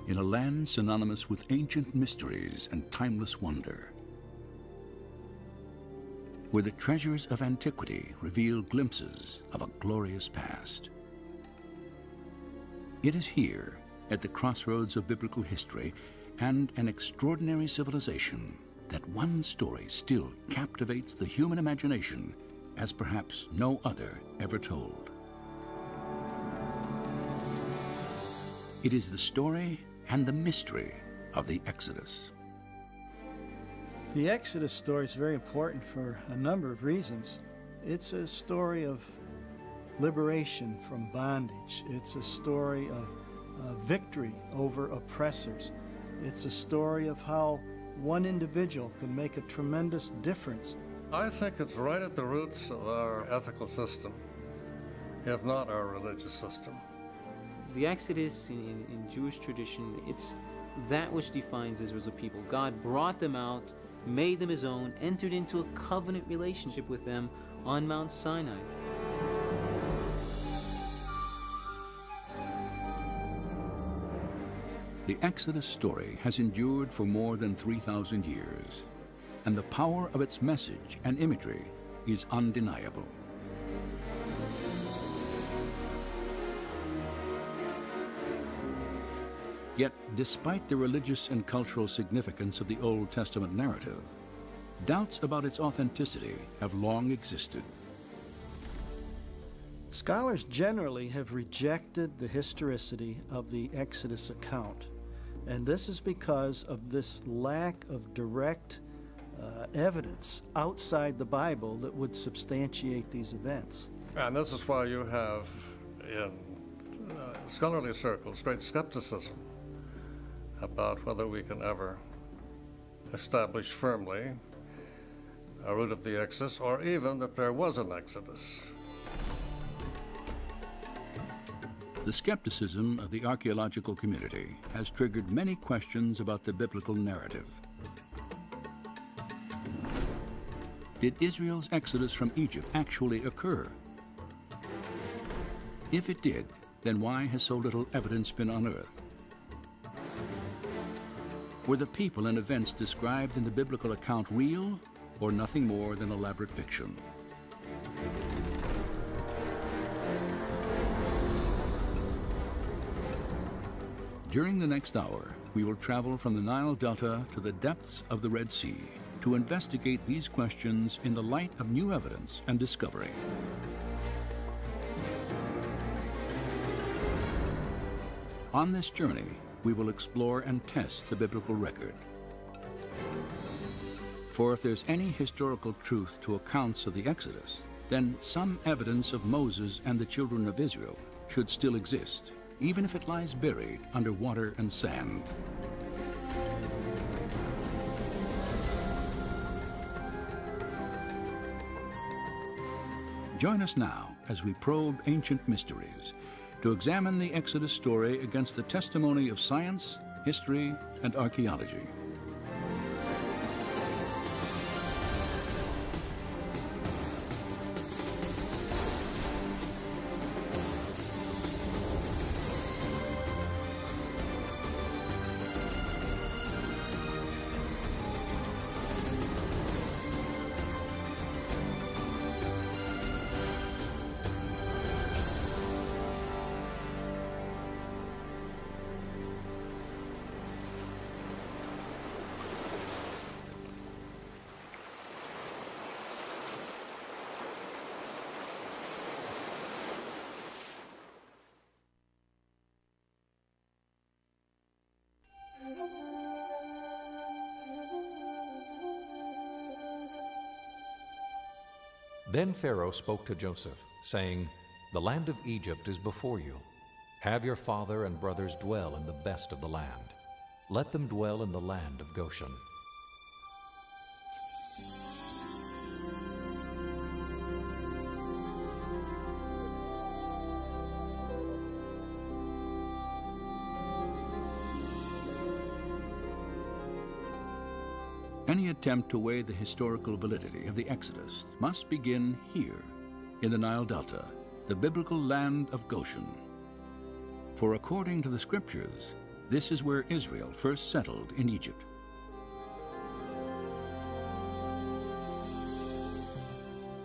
in a land synonymous with ancient mysteries and timeless wonder, where the treasures of antiquity reveal glimpses of a glorious past. It is here, at the crossroads of biblical history and an extraordinary civilization, that one story still captivates the human imagination as perhaps no other ever told. It is the story and the mystery of the Exodus. The Exodus story is very important for a number of reasons. It's a story of liberation from bondage. It's a story of victory over oppressors. It's a story of how one individual can make a tremendous difference. I think it's right at the roots of our ethical system, if not our religious system. The Exodus in Jewish tradition, it's that which defines Israel as a people. God brought them out, made them his own, entered into a covenant relationship with them on Mount Sinai. The Exodus story has endured for more than 3,000 years, and the power of its message and imagery is undeniable. Yet, despite the religious and cultural significance of the Old Testament narrative, doubts about its authenticity have long existed. Scholars generally have rejected the historicity of the Exodus account, and this is because of this lack of direct evidence outside the Bible that would substantiate these events. And this is why you have, in scholarly circles, great skepticism about whether we can ever establish firmly a root of the Exodus, or even that there was an Exodus. The skepticism of the archaeological community has triggered many questions about the biblical narrative. Did Israel's exodus from Egypt actually occur? If it did, then why has so little evidence been unearthed? Were the people and events described in the biblical account real, or nothing more than elaborate fiction? During the next hour, we will travel from the Nile Delta to the depths of the Red Sea to investigate these questions in the light of new evidence and discovery. On this journey, we will explore and test the biblical record. For if there's any historical truth to accounts of the Exodus, then some evidence of Moses and the children of Israel should still exist, even if it lies buried under water and sand. Join us now as we probe ancient mysteries to examine the Exodus story against the testimony of science, history, and archaeology. Then Pharaoh spoke to Joseph, saying, "The land of Egypt is before you. Have your father and brothers dwell in the best of the land. Let them dwell in the land of Goshen." Any attempt to weigh the historical validity of the Exodus must begin here, in the Nile Delta, the biblical land of Goshen. For according to the scriptures, This is where Israel first settled in Egypt.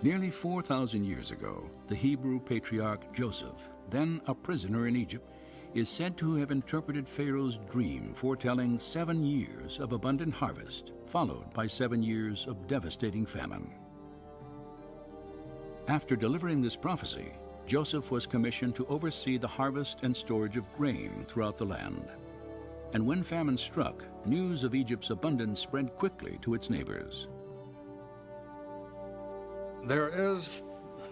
Nearly 4,000 years ago, the Hebrew patriarch Joseph, then a prisoner in Egypt, is said to have interpreted Pharaoh's dream foretelling 7 years of abundant harvest, followed by 7 years of devastating famine. After delivering this prophecy, Joseph was commissioned to oversee the harvest and storage of grain throughout the land. And when famine struck, news of Egypt's abundance spread quickly to its neighbors. There is,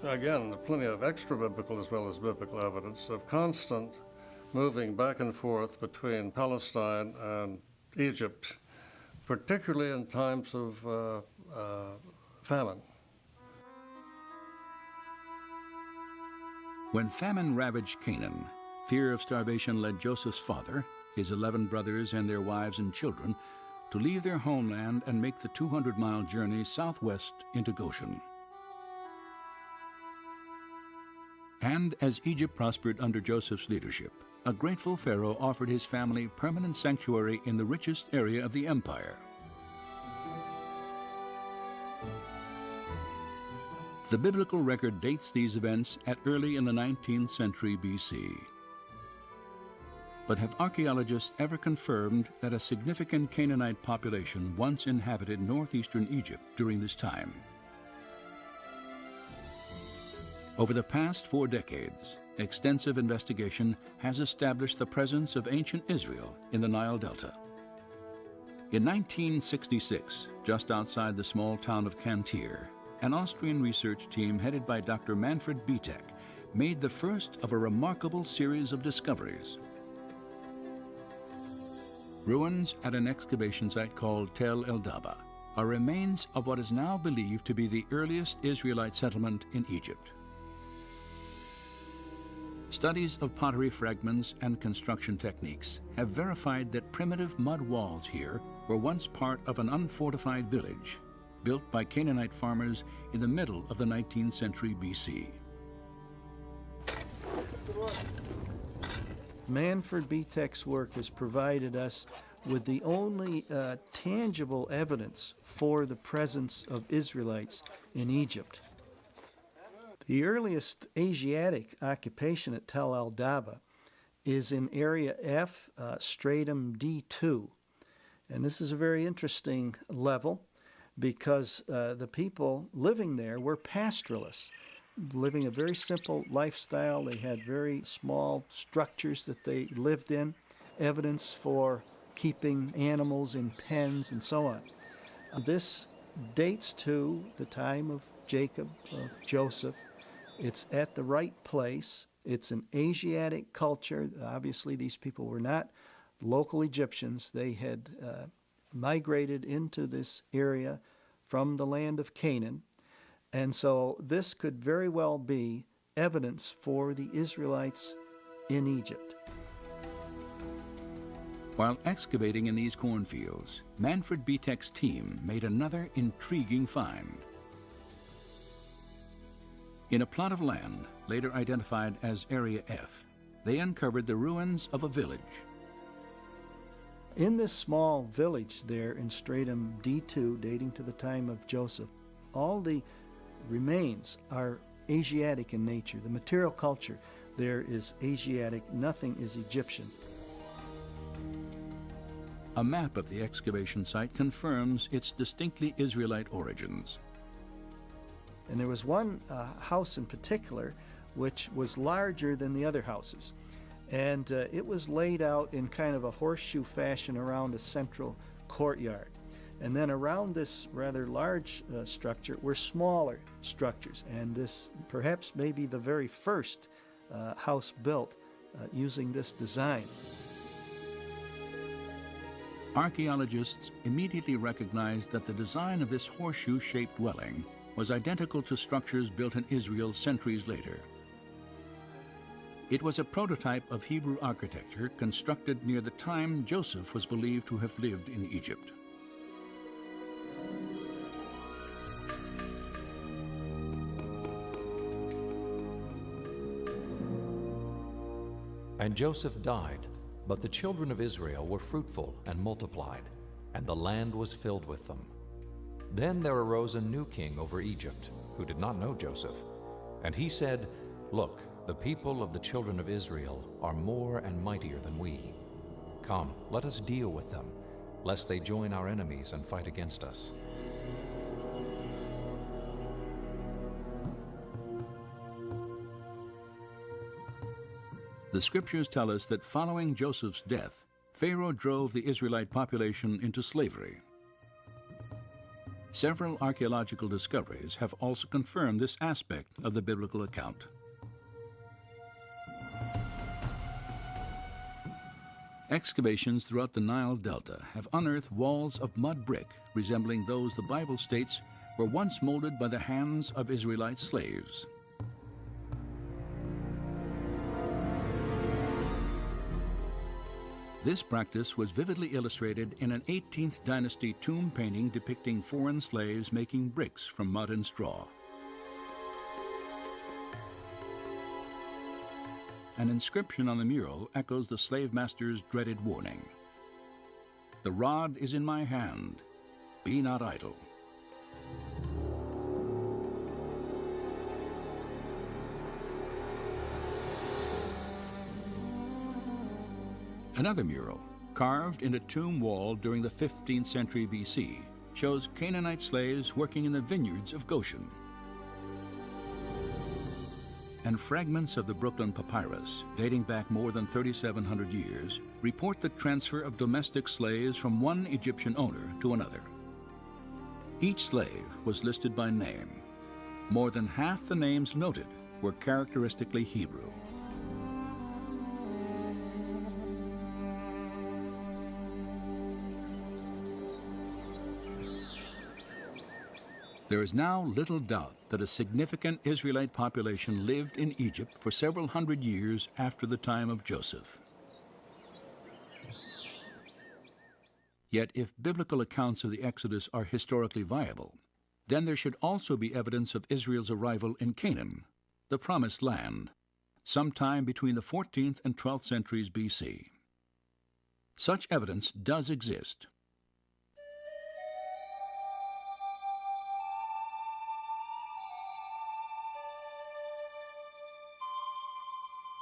again, plenty of extra-biblical as well as biblical evidence of constant moving back and forth between Palestine and Egypt, particularly in times of famine. When famine ravaged Canaan, fear of starvation led Joseph's father, his 11 brothers and their wives and children, to leave their homeland and make the 200-mile journey southwest into Goshen. And as Egypt prospered under Joseph's leadership, a grateful Pharaoh offered his family permanent sanctuary in the richest area of the empire. The biblical record dates these events at early in the 19th century BC. But have archaeologists ever confirmed that a significant Canaanite population once inhabited northeastern Egypt during this time? Over the past 4 decades, extensive investigation has established the presence of ancient Israel in the Nile Delta. In 1966, just outside the small town of Cantir, an Austrian research team headed by Dr. Manfred Bietek made the first of a remarkable series of discoveries. Ruins at an excavation site called Tel El Daba are remains of what is now believed to be the earliest Israelite settlement in Egypt. Studies of pottery fragments and construction techniques have verified that primitive mud walls here were once part of an unfortified village built by Canaanite farmers in the middle of the 19th century BC. Manfred Bietek's work has provided us with the only tangible evidence for the presence of Israelites in Egypt. The earliest Asiatic occupation at Tel El Daba is in Area F, Stratum D2. And this is a very interesting level because the people living there were pastoralists, living a very simple lifestyle. They had very small structures that they lived in, evidence for keeping animals in pens and so on. This dates to the time of Jacob, of Joseph. It's at the right place. It's an Asiatic culture. Obviously, these people were not local Egyptians. They had migrated into this area from the land of Canaan. And so this could very well be evidence for the Israelites in Egypt. While excavating in these cornfields, Manfred Bietek's team made another intriguing find. In a plot of land, later identified as Area F, they uncovered the ruins of a village. In this small village there in Stratum D2, dating to the time of Joseph, all the remains are Asiatic in nature. The material culture there is Asiatic, nothing is Egyptian. A map of the excavation site confirms its distinctly Israelite origins. And there was one house in particular which was larger than the other houses. And it was laid out in kind of a horseshoe fashion around a central courtyard. And then around this rather large structure were smaller structures. And this perhaps may be the very first house built using this design. Archaeologists immediately recognized that the design of this horseshoe-shaped dwelling was identical to structures built in Israel centuries later. It was a prototype of Hebrew architecture constructed near the time Joseph was believed to have lived in Egypt. And Joseph died, But the children of Israel were fruitful and multiplied, and the land was filled with them. Then there arose a new king over Egypt, who did not know Joseph. And he said, "Look, the people of the children of Israel are more and mightier than we. Come, let us deal with them, lest they join our enemies and fight against us." The scriptures tell us that following Joseph's death, Pharaoh drove the Israelite population into slavery. Several archaeological discoveries have also confirmed this aspect of the biblical account. Excavations throughout the Nile Delta have unearthed walls of mud brick resembling those the Bible states were once molded by the hands of Israelite slaves. This practice was vividly illustrated in an 18th dynasty tomb painting depicting foreign slaves making bricks from mud and straw. An inscription on the mural echoes the slave master's dreaded warning. "The rod is in my hand. Be not idle." Another mural, carved in a tomb wall during the 15th century BC, shows Canaanite slaves working in the vineyards of Goshen. And fragments of the Brooklyn Papyrus, dating back more than 3,700 years, report the transfer of domestic slaves from one Egyptian owner to another. Each slave was listed by name. More than half the names noted were characteristically Hebrew. There is now little doubt that a significant Israelite population lived in Egypt for several hundred years after the time of Joseph. Yet if biblical accounts of the Exodus are historically viable, then there should also be evidence of Israel's arrival in Canaan, the Promised Land, sometime between the 14th and 12th centuries BC. Such evidence does exist.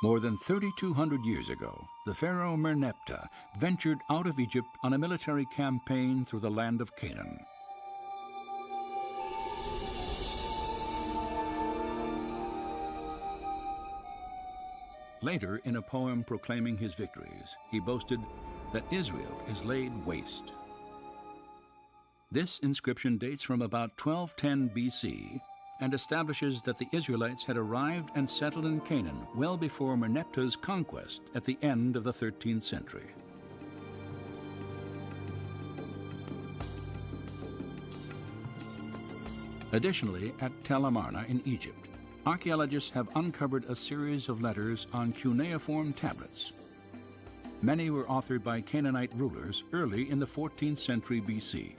More than 3,200 years ago, the Pharaoh Merneptah ventured out of Egypt on a military campaign through the land of Canaan. Later, in a poem proclaiming his victories, he boasted that Israel is laid waste. This inscription dates from about 1210 BC and establishes that the Israelites had arrived and settled in Canaan well before Merneptah's conquest at the end of the 13th century. Additionally, at Tel Amarna in Egypt, archaeologists have uncovered a series of letters on cuneiform tablets. Many were authored by Canaanite rulers early in the 14th century BC